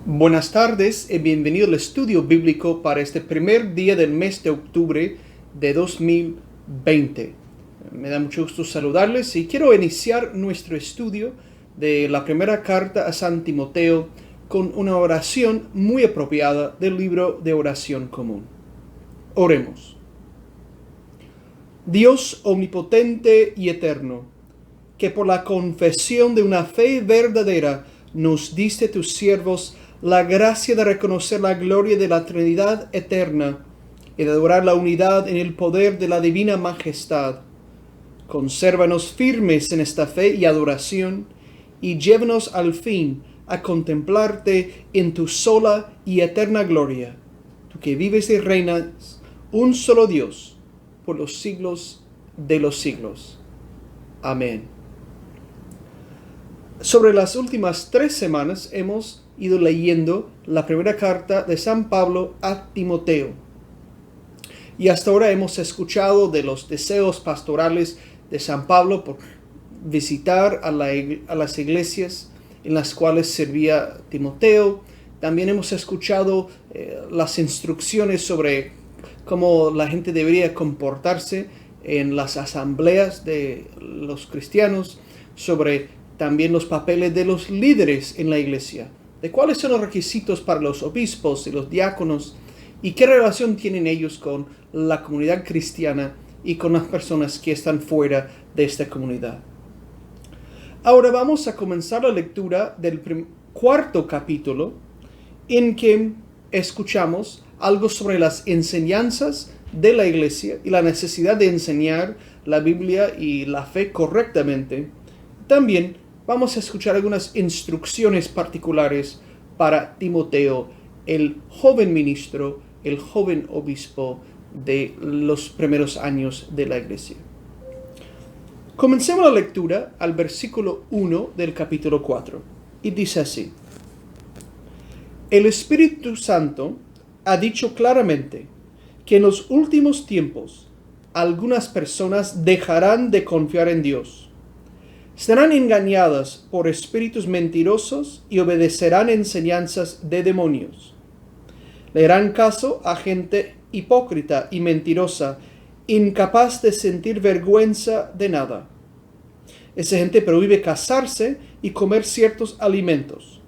Buenas tardes y bienvenido al estudio bíblico para este primer día del mes de octubre de 2020. Me da mucho gusto saludarles y quiero iniciar nuestro estudio de la primera carta a San Timoteo con una oración muy apropiada del libro de oración común. Oremos. Dios omnipotente y eterno, que por la confesión de una fe verdadera nos diste tus siervos la gracia de reconocer la gloria de la Trinidad eterna y de adorar la unidad en el poder de la divina majestad. Consérvanos firmes en esta fe y adoración y llévanos al fin a contemplarte en tu sola y eterna gloria, tú que vives y reinas un solo Dios por los siglos de los siglos. Amén. Sobre las últimas 3 semanas hemos ido leyendo la primera carta de San Pablo a Timoteo. Y hasta ahora hemos escuchado de los deseos pastorales de San Pablo por visitar a las iglesias en las cuales servía Timoteo. También hemos escuchado las instrucciones sobre cómo la gente debería comportarse en las asambleas de los cristianos, sobre también los papeles de los líderes en la iglesia, de cuáles son los requisitos para los obispos y los diáconos y qué relación tienen ellos con la comunidad cristiana y con las personas que están fuera de esta comunidad. Ahora vamos a comenzar la lectura del cuarto capítulo, en que escuchamos algo sobre las enseñanzas de la iglesia y la necesidad de enseñar la Biblia y la fe correctamente. También vamos a escuchar algunas instrucciones particulares para Timoteo, el joven ministro, el joven obispo de los primeros años de la iglesia. Comencemos la lectura al versículo 1 del capítulo 4, y dice así: El Espíritu Santo ha dicho claramente que en los últimos tiempos algunas personas dejarán de confiar en Dios. Serán engañadas por espíritus mentirosos y obedecerán enseñanzas de demonios. Le harán caso a gente hipócrita y mentirosa, incapaz de sentir vergüenza de nada. Esa gente prohíbe casarse y comer ciertos alimentos.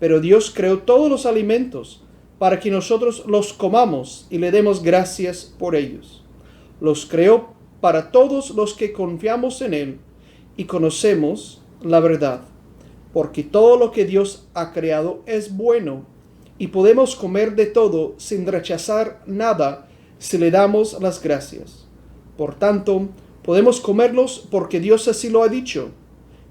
Pero Dios creó todos los alimentos para que nosotros los comamos y le demos gracias por ellos. Los creó para todos los que confiamos en Él y conocemos la verdad, porque todo lo que Dios ha creado es bueno, y podemos comer de todo sin rechazar nada si le damos las gracias. Por tanto, podemos comerlos porque Dios así lo ha dicho,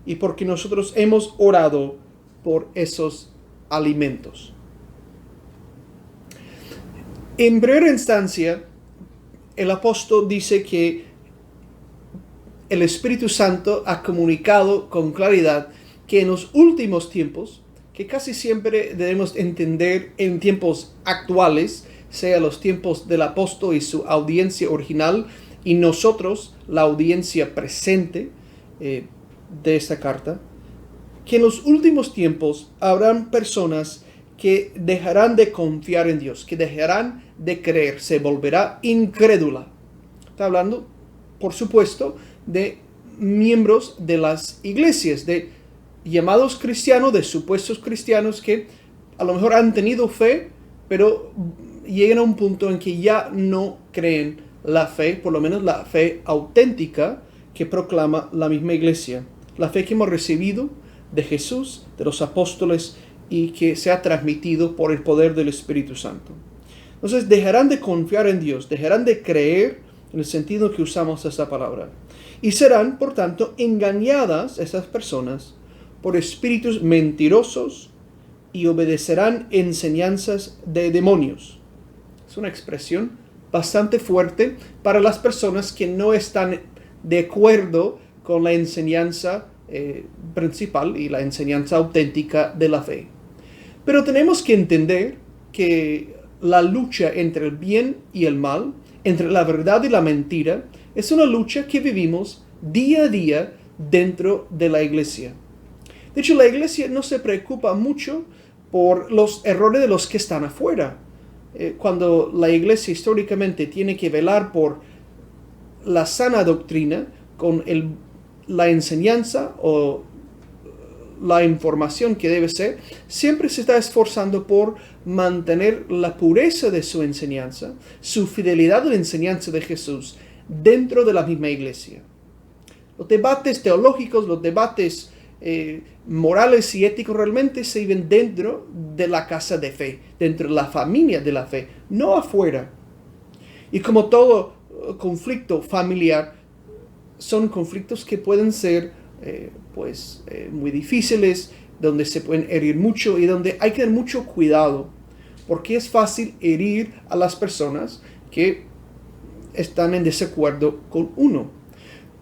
y porque nosotros hemos orado por esos alimentos. En primera instancia, el apóstol dice que el Espíritu Santo ha comunicado con claridad que en los últimos tiempos, que casi siempre debemos entender en tiempos actuales, sea los tiempos del apóstol y su audiencia original, y nosotros, la audiencia presente de esta carta, que en los últimos tiempos habrán personas que dejarán de confiar en Dios, que dejarán de creer, se volverá incrédula. Está hablando, por supuesto, de miembros de las iglesias, de llamados cristianos, de supuestos cristianos que a lo mejor han tenido fe, pero llegan a un punto en que ya no creen la fe, por lo menos la fe auténtica que proclama la misma iglesia, la fe que hemos recibido de Jesús, de los apóstoles, y que se ha transmitido por el poder del Espíritu Santo. Entonces dejarán de confiar en Dios, dejarán de creer en el sentido que usamos esa palabra, y serán, por tanto, engañadas esas personas por espíritus mentirosos y obedecerán enseñanzas de demonios. Es una expresión bastante fuerte para las personas que no están de acuerdo con la enseñanza principal y la enseñanza auténtica de la fe. Pero tenemos que entender que la lucha entre el bien y el mal, entre la verdad y la mentira, es una lucha que vivimos día a día dentro de la iglesia. De hecho, la iglesia no se preocupa mucho por los errores de los que están afuera. Cuando la iglesia históricamente tiene que velar por la sana doctrina con la enseñanza o la información que debe ser, siempre se está esforzando por mantener la pureza de su enseñanza, su fidelidad a la enseñanza de Jesús dentro de la misma iglesia. Los debates teológicos, los debates morales y éticos realmente se viven dentro de la casa de fe, dentro de la familia de la fe, no afuera. Y como todo conflicto familiar, son conflictos que pueden ser muy difíciles, donde se pueden herir mucho y donde hay que tener mucho cuidado, porque es fácil herir a las personas que están en desacuerdo con uno.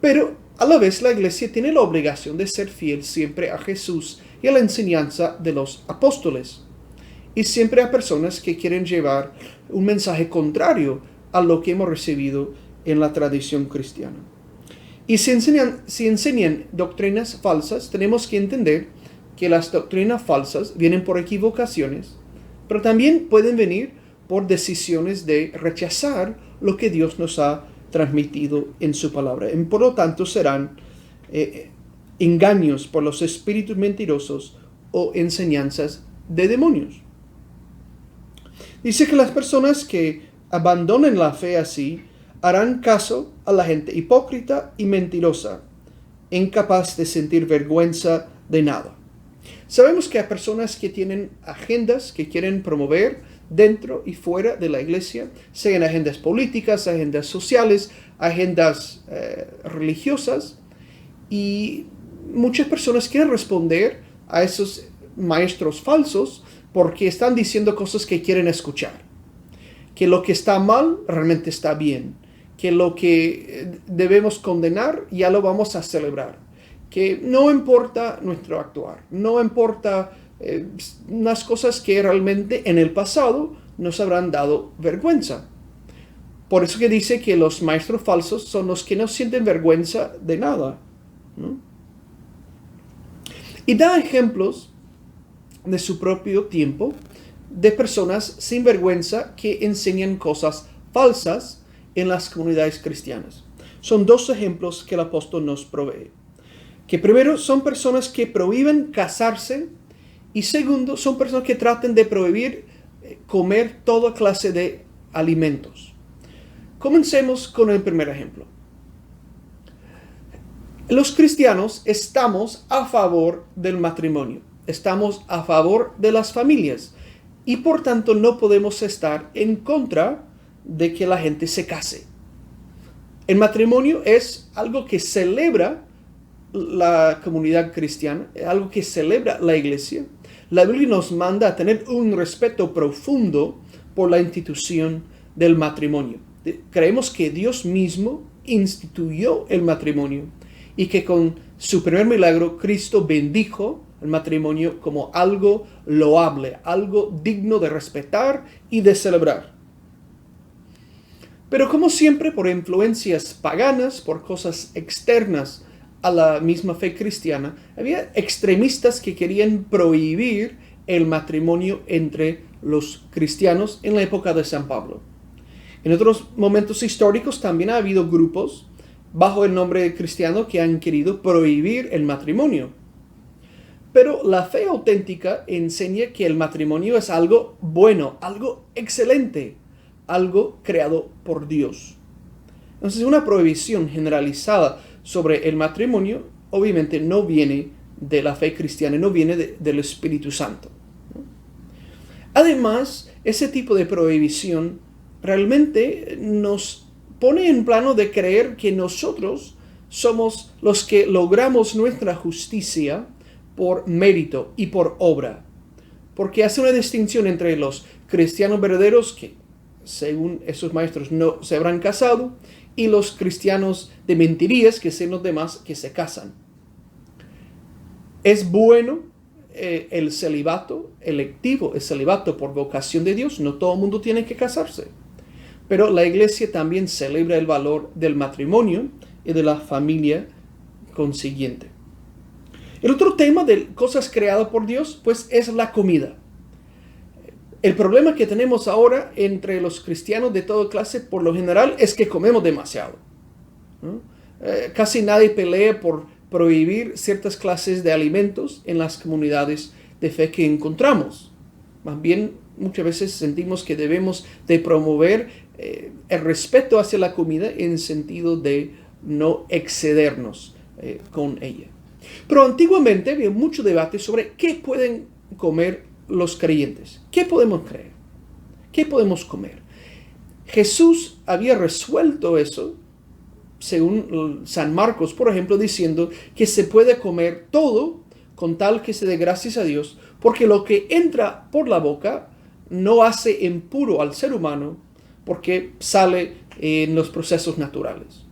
Pero a la vez la iglesia tiene la obligación de ser fiel siempre a Jesús y a la enseñanza de los apóstoles. Y siempre a personas que quieren llevar un mensaje contrario a lo que hemos recibido en la tradición cristiana. Y si enseñan doctrinas falsas, tenemos que entender que las doctrinas falsas vienen por equivocaciones, pero también pueden venir por decisiones de rechazar lo que Dios nos ha transmitido en su palabra. Y por lo tanto serán engaños por los espíritus mentirosos o enseñanzas de demonios. Dice que las personas que abandonen la fe así harán caso a la gente hipócrita y mentirosa, incapaz de sentir vergüenza de nada. Sabemos que hay personas que tienen agendas que quieren promover dentro y fuera de la iglesia, sean agendas políticas, agendas sociales, agendas religiosas, y muchas personas quieren responder a esos maestros falsos porque están diciendo cosas que quieren escuchar, que lo que está mal realmente está bien, que lo que debemos condenar ya lo vamos a celebrar, que no importa nuestro actuar, no importa unas cosas que realmente en el pasado nos habrán dado vergüenza. Por eso que dice que los maestros falsos son los que no sienten vergüenza de nada, ¿no? Y da ejemplos de su propio tiempo de personas sin vergüenza que enseñan cosas falsas en las comunidades cristianas. Son dos ejemplos que el apóstol nos provee. Que primero son personas que prohíben casarse, y segundo son personas que tratan de prohibir comer toda clase de alimentos. Comencemos con el primer ejemplo. Los cristianos estamos a favor del matrimonio, estamos a favor de las familias, y por tanto no podemos estar en contra de que la gente se case. El matrimonio es algo que celebra la comunidad cristiana, es algo que celebra la iglesia. La Biblia nos manda a tener un respeto profundo por la institución del matrimonio. Creemos que Dios mismo instituyó el matrimonio y que con su primer milagro Cristo bendijo el matrimonio como algo loable, algo digno de respetar y de celebrar. Pero como siempre, por influencias paganas, por cosas externas a la misma fe cristiana, había extremistas que querían prohibir el matrimonio entre los cristianos en la época de San Pablo. En otros momentos históricos también ha habido grupos bajo el nombre cristiano que han querido prohibir el matrimonio. Pero la fe auténtica enseña que el matrimonio es algo bueno, algo excelente, algo creado por Dios. Entonces, una prohibición generalizada sobre el matrimonio obviamente no viene de la fe cristiana, no viene del Espíritu Santo, ¿no? Además, ese tipo de prohibición realmente nos pone en plano de creer que nosotros somos los que logramos nuestra justicia por mérito y por obra, porque hace una distinción entre los cristianos verdaderos que, según esos maestros, no se habrán casado, y los cristianos de mentirías, que son los demás que se casan. Es bueno el celibato electivo, el celibato por vocación de Dios. No todo el mundo tiene que casarse. Pero la iglesia también celebra el valor del matrimonio y de la familia consiguiente. El otro tema de cosas creadas por Dios, pues, es la comida. El problema que tenemos ahora entre los cristianos de toda clase, por lo general, es que comemos demasiado, ¿no? Casi nadie pelea por prohibir ciertas clases de alimentos en las comunidades de fe que encontramos. Más bien, muchas veces sentimos que debemos de promover el respeto hacia la comida en el sentido de no excedernos con ella. Pero antiguamente había mucho debate sobre qué pueden comer los creyentes. ¿Qué podemos creer? ¿Qué podemos comer? Jesús había resuelto eso, según San Marcos, por ejemplo, diciendo que se puede comer todo con tal que se dé gracias a Dios, porque lo que entra por la boca no hace impuro al ser humano, porque sale en los procesos naturales,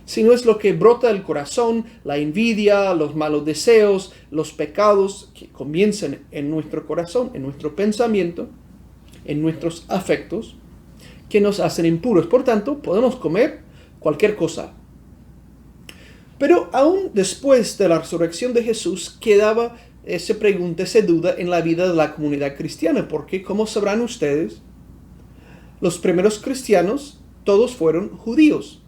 sino es lo que brota del corazón, la envidia, los malos deseos, los pecados que comienzan en nuestro corazón, en nuestro pensamiento, en nuestros afectos, que nos hacen impuros. Por tanto, podemos comer cualquier cosa. Pero aún después de la resurrección de Jesús quedaba esa pregunta, esa duda en la vida de la comunidad cristiana, porque como sabrán ustedes, los primeros cristianos todos fueron judíos,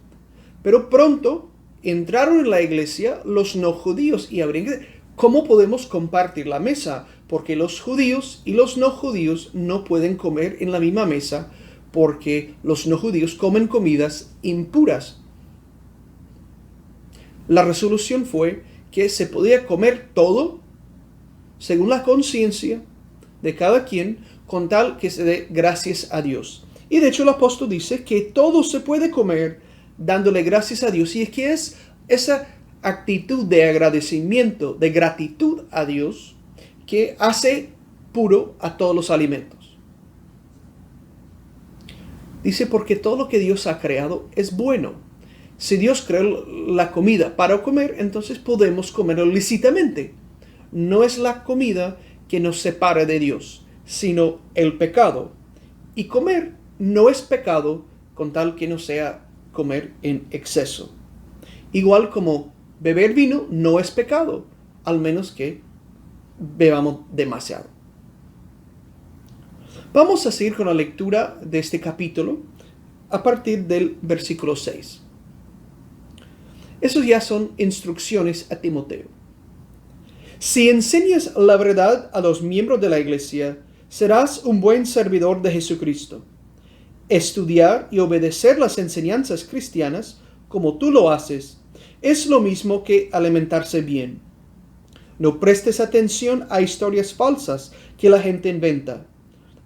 pero pronto entraron en la iglesia los no judíos y habrían que, ¿cómo podemos compartir la mesa? Porque los judíos y los no judíos no pueden comer en la misma mesa, porque los no judíos comen comidas impuras. La resolución fue que se podía comer todo según la conciencia de cada quien, con tal que se dé gracias a Dios. Y de hecho el apóstol dice que todo se puede comer dándole gracias a Dios. Y es que es esa actitud de agradecimiento, de gratitud a Dios, que hace puro a todos los alimentos. Dice, porque todo lo que Dios ha creado es bueno. Si Dios creó la comida para comer, entonces podemos comerlo lícitamente. No es la comida que nos separa de Dios, sino el pecado. Y comer no es pecado con tal que no sea comer en exceso. Igual como beber vino no es pecado, al menos que bebamos demasiado. Vamos a seguir con la lectura de este capítulo a partir del versículo 6. Esos ya son instrucciones a Timoteo. Si enseñas la verdad a los miembros de la iglesia, serás un buen servidor de Jesucristo. Estudiar y obedecer las enseñanzas cristianas, como tú lo haces, es lo mismo que alimentarse bien. No prestes atención a historias falsas que la gente inventa.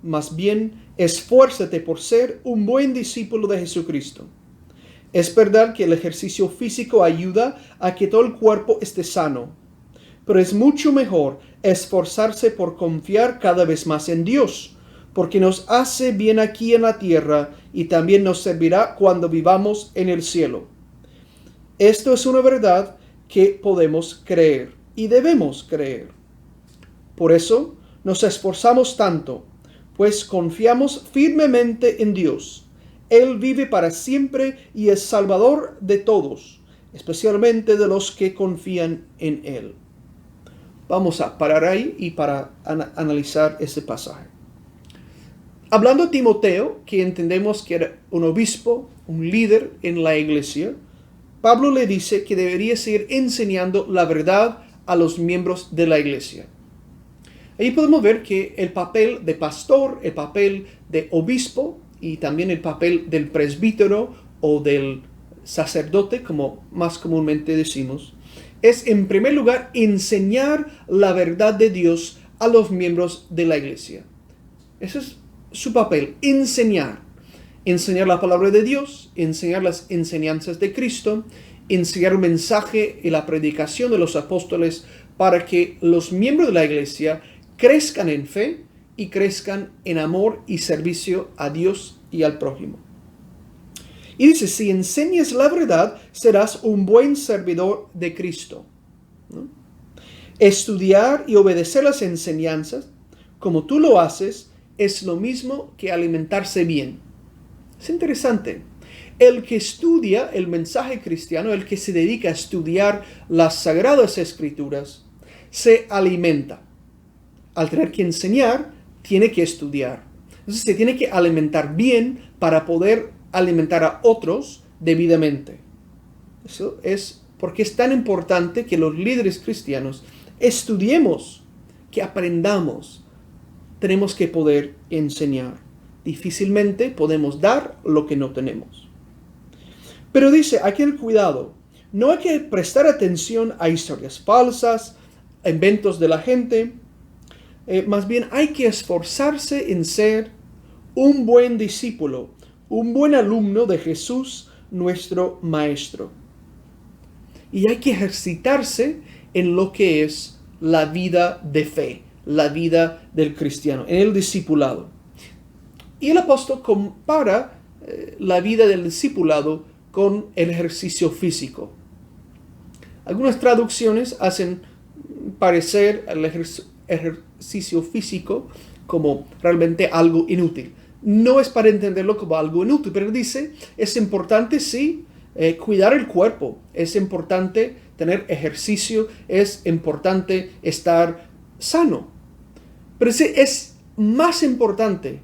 Más bien, esfuérzate por ser un buen discípulo de Jesucristo. Es verdad que el ejercicio físico ayuda a que todo el cuerpo esté sano, pero es mucho mejor esforzarse por confiar cada vez más en Dios, porque nos hace bien aquí en la tierra y también nos servirá cuando vivamos en el cielo. Esto es una verdad que podemos creer y debemos creer. Por eso nos esforzamos tanto, pues confiamos firmemente en Dios. Él vive para siempre y es Salvador de todos, especialmente de los que confían en Él. Vamos a parar ahí y para analizar este pasaje. Hablando a Timoteo, que entendemos que era un obispo, un líder en la iglesia, Pablo le dice que debería seguir enseñando la verdad a los miembros de la iglesia. Ahí podemos ver que el papel de pastor, el papel de obispo y también el papel del presbítero o del sacerdote, como más comúnmente decimos, es en primer lugar enseñar la verdad de Dios a los miembros de la iglesia. Ese es su papel, enseñar. Enseñar la palabra de Dios, enseñar las enseñanzas de Cristo, enseñar el mensaje y la predicación de los apóstoles para que los miembros de la iglesia crezcan en fe y crezcan en amor y servicio a Dios y al prójimo. Y dice, si enseñas la verdad, serás un buen servidor de Cristo, ¿no? Estudiar y obedecer las enseñanzas, como tú lo haces, es lo mismo que alimentarse bien. Es interesante. El que estudia el mensaje cristiano, el que se dedica a estudiar las sagradas escrituras, se alimenta. Al tener que enseñar, tiene que estudiar. Entonces se tiene que alimentar bien para poder alimentar a otros debidamente. Eso es porque es tan importante que los líderes cristianos estudiemos, que aprendamos. Tenemos que poder enseñar. Difícilmente podemos dar lo que no tenemos. Pero dice, hay que tener cuidado. No hay que prestar atención a historias falsas, a inventos de la gente. Más bien hay que esforzarse en ser un buen discípulo, un buen alumno de Jesús, nuestro Maestro. Y hay que ejercitarse en lo que es la vida de fe, la vida del cristiano, en el discipulado. Y el apóstol compara la vida del discipulado con el ejercicio físico. Algunas traducciones hacen parecer el ejercicio físico como realmente algo inútil. No es para entenderlo como algo inútil, pero dice, es importante, sí, cuidar el cuerpo, es importante tener ejercicio, es importante estar sano. Pero es más importante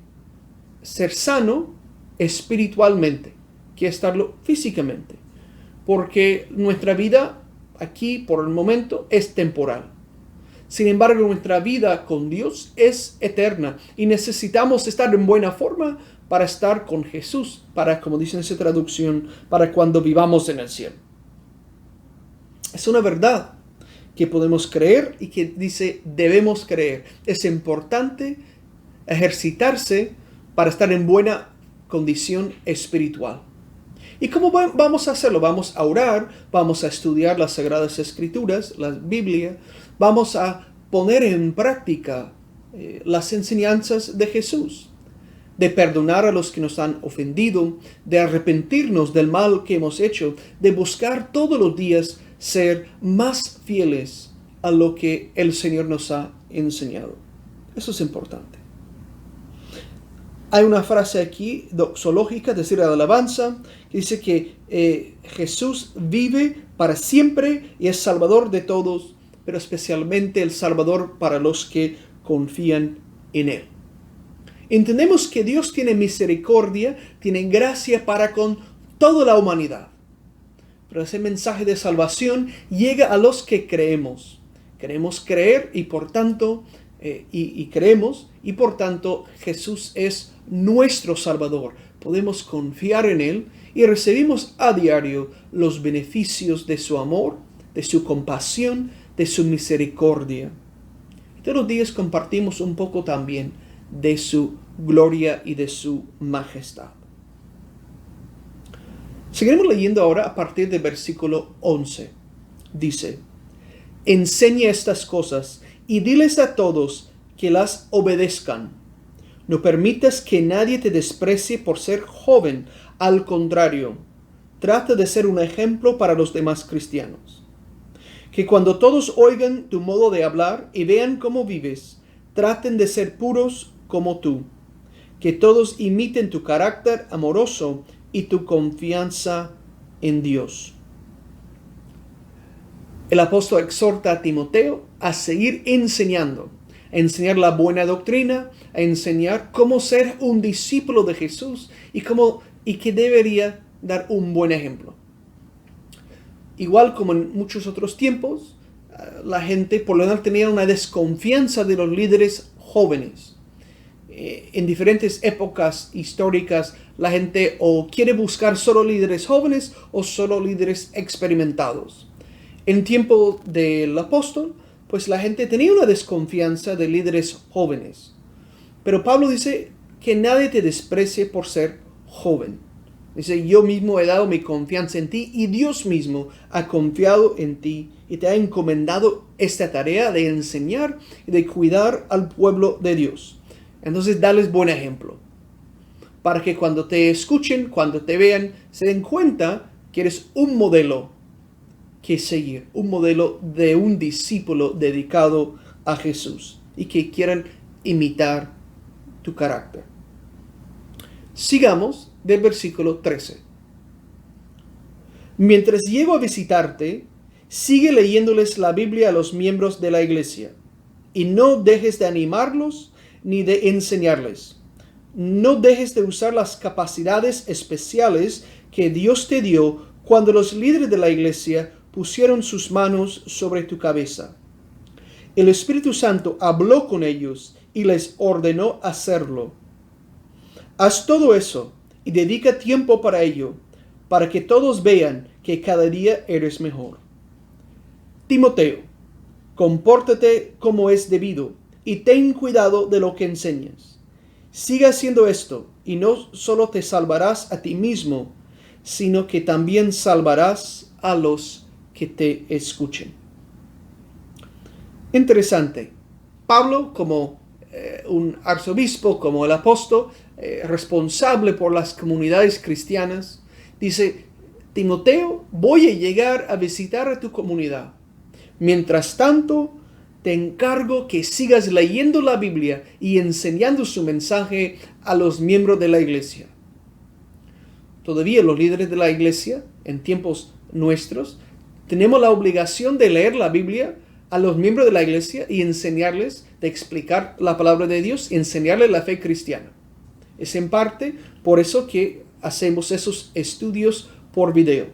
ser sano espiritualmente que estarlo físicamente, porque nuestra vida aquí por el momento es temporal. Sin embargo, nuestra vida con Dios es eterna y necesitamos estar en buena forma para estar con Jesús, para, como dice en esa traducción, para cuando vivamos en el cielo. Es una verdad que podemos creer y que dice debemos creer. Es importante ejercitarse para estar en buena condición espiritual. ¿Y cómo vamos a hacerlo? Vamos a orar, vamos a estudiar las Sagradas Escrituras, la Biblia, vamos a poner en práctica las enseñanzas de Jesús, de perdonar a los que nos han ofendido, de arrepentirnos del mal que hemos hecho, de buscar todos los días ser más fieles a lo que el Señor nos ha enseñado. Eso es importante. Hay una frase aquí doxológica, es decir, de alabanza, que dice que Jesús vive para siempre y es Salvador de todos, pero especialmente el Salvador para los que confían en Él. Entendemos que Dios tiene misericordia, tiene gracia para con toda la humanidad. Pero ese mensaje de salvación llega a los que creemos. Queremos creer y por tanto, creemos y por tanto Jesús es nuestro Salvador. Podemos confiar en Él y recibimos a diario los beneficios de su amor, de su compasión, de su misericordia. Todos los días compartimos un poco también de su gloria y de su majestad. Seguiremos leyendo ahora a partir del versículo 11. Dice, enseña estas cosas y diles a todos que las obedezcan. No permitas que nadie te desprecie por ser joven. Al contrario, trata de ser un ejemplo para los demás cristianos. Que cuando todos oigan tu modo de hablar y vean cómo vives, traten de ser puros como tú. Que todos imiten tu carácter amoroso y tu confianza en Dios. El apóstol exhorta a Timoteo a seguir enseñando, a enseñar la buena doctrina, a enseñar cómo ser un discípulo de Jesús y que debería dar un buen ejemplo. Igual como en muchos otros tiempos, la gente por lo general tenía una desconfianza de los líderes jóvenes. En diferentes épocas históricas, la gente o quiere buscar solo líderes jóvenes o solo líderes experimentados. En tiempo del apóstol, pues la gente tenía una desconfianza de líderes jóvenes. Pero Pablo dice que nadie te desprecie por ser joven. Dice, yo mismo he dado mi confianza en ti y Dios mismo ha confiado en ti y te ha encomendado esta tarea de enseñar y de cuidar al pueblo de Dios. Entonces, dales buen ejemplo. Para que cuando te escuchen, cuando te vean, se den cuenta que eres un modelo que seguir. Un modelo de un discípulo dedicado a Jesús. Y que quieran imitar tu carácter. Sigamos del versículo 13. Mientras llego a visitarte, sigue leyéndoles la Biblia a los miembros de la iglesia. Y no dejes de animarlos ni de enseñarles. no dejes de usar las capacidades especiales que Dios te dio cuando los líderes de la iglesia pusieron sus manos sobre tu cabeza. El Espíritu Santo habló con ellos y les ordenó hacerlo. Haz todo eso y dedica tiempo para ello, para que todos vean que cada día eres mejor. Timoteo, compórtate como es debido y ten cuidado de lo que enseñas. Sigue haciendo esto y no solo te salvarás a ti mismo, sino que también salvarás a los que te escuchen. Interesante. Pablo, como un arzobispo, como el apóstol, responsable por las comunidades cristianas, dice: Timoteo, voy a llegar a visitar a tu comunidad. Mientras tanto, te encargo que sigas leyendo la Biblia y enseñando su mensaje a los miembros de la iglesia. Todavía los líderes de la iglesia, en tiempos nuestros, tenemos la obligación de leer la Biblia a los miembros de la iglesia y enseñarles, de explicar la palabra de Dios y enseñarles la fe cristiana. Es en parte por eso que hacemos esos estudios por video,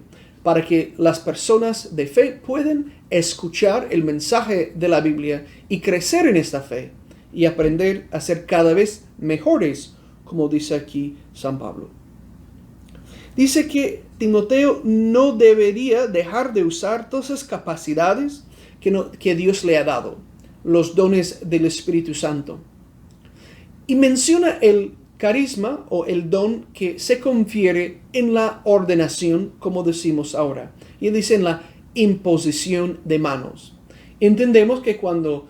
para que las personas de fe puedan escuchar el mensaje de la Biblia y crecer en esta fe y aprender a ser cada vez mejores, como dice aquí San Pablo. Dice que Timoteo no debería dejar de usar todas esas capacidades que Dios le ha dado, los dones del Espíritu Santo. Y menciona el carisma o el don que se confiere en la ordenación, como decimos ahora. Y dice en la imposición de manos. Entendemos que cuando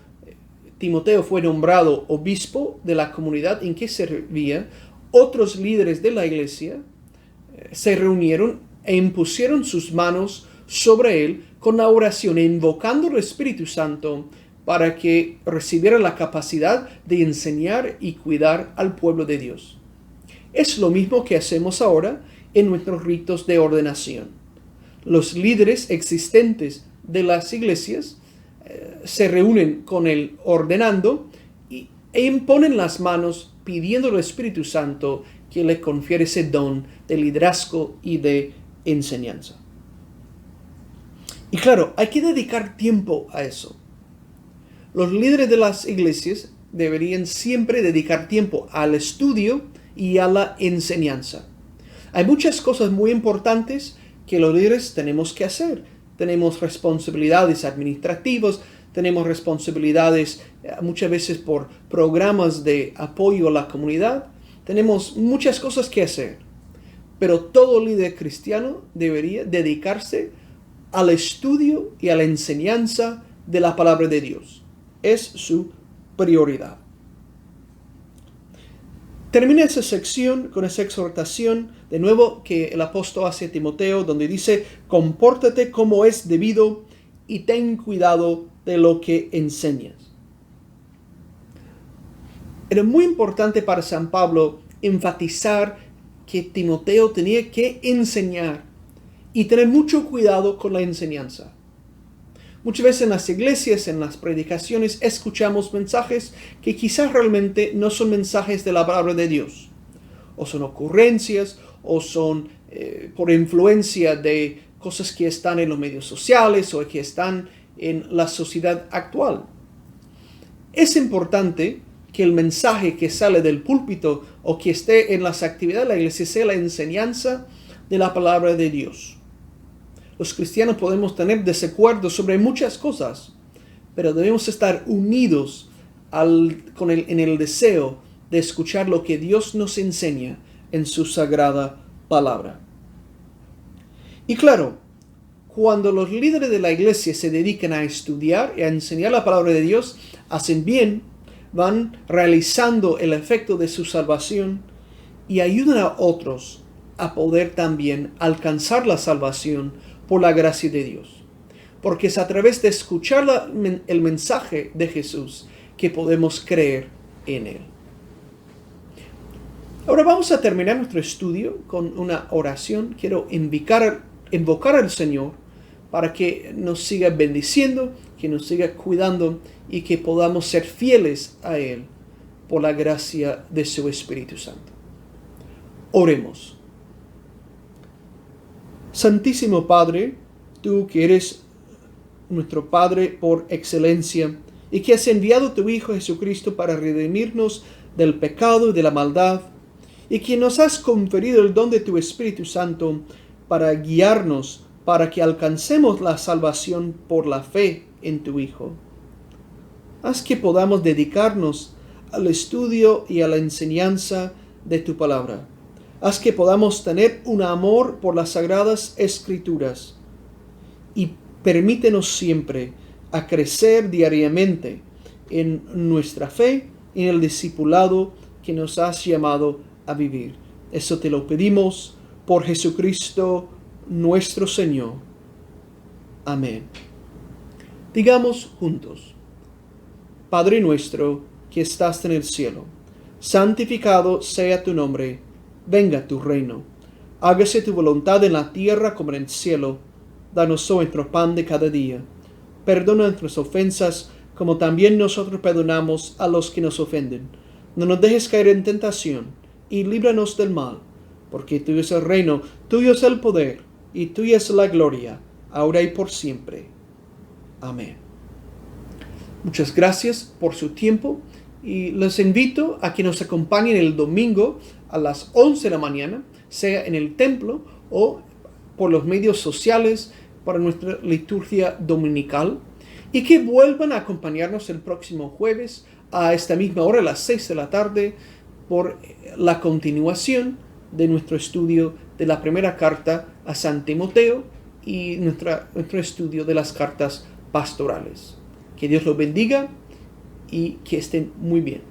Timoteo fue nombrado obispo de la comunidad en que servía, otros líderes de la iglesia se reunieron e impusieron sus manos sobre él con la oración, invocando el Espíritu Santo para que recibiera la capacidad de enseñar y cuidar al pueblo de Dios. Es lo mismo que hacemos ahora en nuestros ritos de ordenación. Los líderes existentes de las iglesias se reúnen con el ordenando e imponen las manos pidiendo al Espíritu Santo que le confiere ese don de liderazgo y de enseñanza. Y claro, hay que dedicar tiempo a eso. Los líderes de las iglesias deberían siempre dedicar tiempo al estudio y a la enseñanza. Hay muchas cosas muy importantes que los líderes tenemos que hacer. Tenemos responsabilidades administrativas, tenemos responsabilidades muchas veces por programas de apoyo a la comunidad. Tenemos muchas cosas que hacer. Pero todo líder cristiano debería dedicarse al estudio y a la enseñanza de la palabra de Dios. Es su prioridad. Termina esa sección con esa exhortación de nuevo que el apóstol hace a Timoteo, donde dice: compórtate como es debido y ten cuidado de lo que enseñas. Era muy importante para San Pablo enfatizar que Timoteo tenía que enseñar y tener mucho cuidado con la enseñanza. Muchas veces en las iglesias, en las predicaciones, escuchamos mensajes que quizás realmente no son mensajes de la palabra de Dios. O son ocurrencias, o son por influencia de cosas que están en los medios sociales o que están en la sociedad actual. Es importante que el mensaje que sale del púlpito o que esté en las actividades de la iglesia sea la enseñanza de la palabra de Dios. Los cristianos podemos tener desacuerdos sobre muchas cosas, pero debemos estar unidos en el deseo de escuchar lo que Dios nos enseña en su sagrada palabra. Y claro, cuando los líderes de la iglesia se dedican a estudiar y a enseñar la palabra de Dios, hacen bien, van realizando el efecto de su salvación y ayudan a otros a poder también alcanzar la salvación por la gracia de Dios. Porque es a través de escuchar el mensaje de Jesús que podemos creer en Él. Ahora vamos a terminar nuestro estudio con una oración. Quiero invocar al Señor para que nos siga bendiciendo, que nos siga cuidando y que podamos ser fieles a Él por la gracia de su Espíritu Santo. Oremos. Santísimo Padre, tú que eres nuestro Padre por excelencia y que has enviado a tu Hijo Jesucristo para redimirnos del pecado y de la maldad, y que nos has conferido el don de tu Espíritu Santo para guiarnos, para que alcancemos la salvación por la fe en tu Hijo. Haz que podamos dedicarnos al estudio y a la enseñanza de tu palabra. Haz que podamos tener un amor por las sagradas Escrituras y permítenos siempre a crecer diariamente en nuestra fe y en el discipulado que nos has llamado a vivir. Eso te lo pedimos por Jesucristo nuestro Señor. Amén. Digamos juntos: Padre nuestro que estás en el cielo, santificado sea tu nombre. Venga tu reino. Hágase tu voluntad en la tierra como en el cielo. Danos hoy nuestro pan de cada día. Perdona nuestras ofensas, como también nosotros perdonamos a los que nos ofenden. No nos dejes caer en tentación, y líbranos del mal, porque tuyo es el reino, tuyo es el poder, y tuya es la gloria, ahora y por siempre. Amén. Muchas gracias por su tiempo, y les invito a que nos acompañen el domingo a las 11 de la mañana, sea en el templo o por los medios sociales para nuestra liturgia dominical, y que vuelvan a acompañarnos el próximo jueves a esta misma hora, a las 6 de la tarde, por la continuación de nuestro estudio de la primera carta a San Timoteo y nuestro estudio de las cartas pastorales. Que Dios los bendiga y que estén muy bien.